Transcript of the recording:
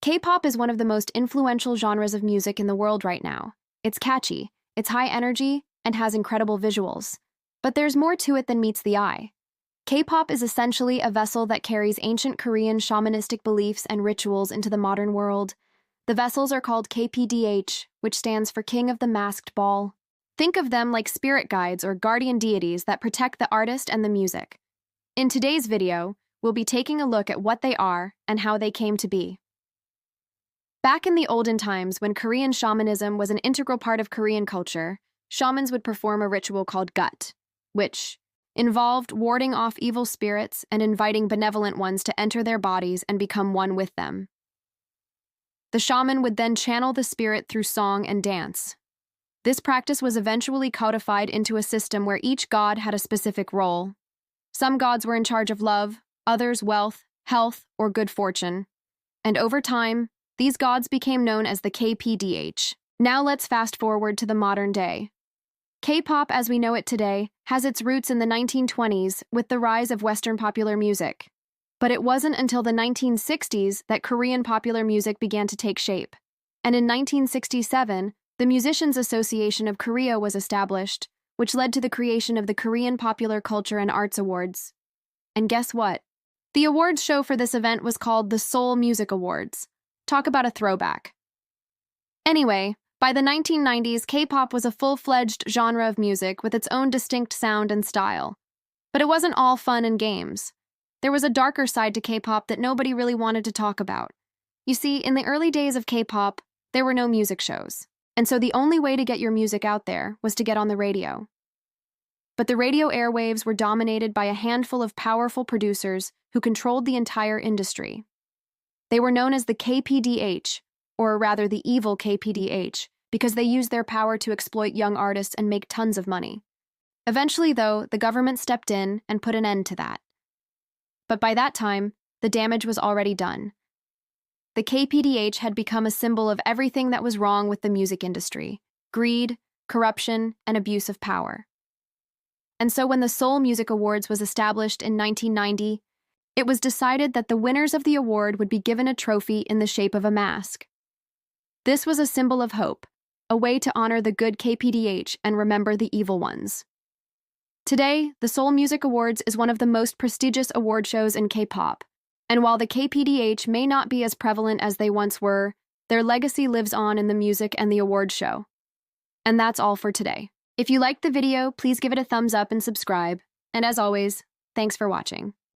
K-pop is one of the most influential genres of music in the world right now. It's catchy, it's high energy, and has incredible visuals. But there's more to it than meets the eye. K-pop is essentially a vessel that carries ancient Korean shamanistic beliefs and rituals into the modern world. The vessels are called KPDH, which stands for King of the Masked Ball. Think of them like spirit guides or guardian deities that protect the artist and the music. In today's video, we'll be taking a look at what they are and how they came to be. Back in the olden times, when Korean shamanism was an integral part of Korean culture, shamans would perform a ritual called gut, which involved warding off evil spirits and inviting benevolent ones to enter their bodies and become one with them. The shaman would then channel the spirit through song and dance. This practice was eventually codified into a system where each god had a specific role. Some gods were in charge of love, others wealth, health, or good fortune. And over time, these gods became known as the KPDH. Now let's fast forward to the modern day. K-pop, as we know it today, has its roots in the 1920s with the rise of Western popular music. But it wasn't until the 1960s that Korean popular music began to take shape. And in 1967, the Musicians Association of Korea was established, which led to the creation of the Korean Popular Culture and Arts Awards. And guess what? The awards show for this event was called the Seoul Music Awards. Talk about a throwback. Anyway, by the 1990s, K-pop was a full-fledged genre of music with its own distinct sound and style. But it wasn't all fun and games. There was a darker side to K-pop that nobody really wanted to talk about. You see, in the early days of K-pop, there were no music shows. And so the only way to get your music out there was to get on the radio. But the radio airwaves were dominated by a handful of powerful producers who controlled the entire industry. They were known as the KPDH, or rather the evil KPDH, because they used their power to exploit young artists and make tons of money. Eventually, though, the government stepped in and put an end to that. But by that time, the damage was already done. The KPDH had become a symbol of everything that was wrong with the music industry: greed, corruption, and abuse of power. And so when the Seoul Music Awards was established in 1990, it was decided that the winners of the award would be given a trophy in the shape of a mask. This was a symbol of hope, a way to honor the good KPDH and remember the evil ones. Today, the Seoul Music Awards is one of the most prestigious award shows in K-pop. And while the KPDH may not be as prevalent as they once were, their legacy lives on in the music and the award show. And that's all for today. If you liked the video, please give it a thumbs up and subscribe. And as always, thanks for watching.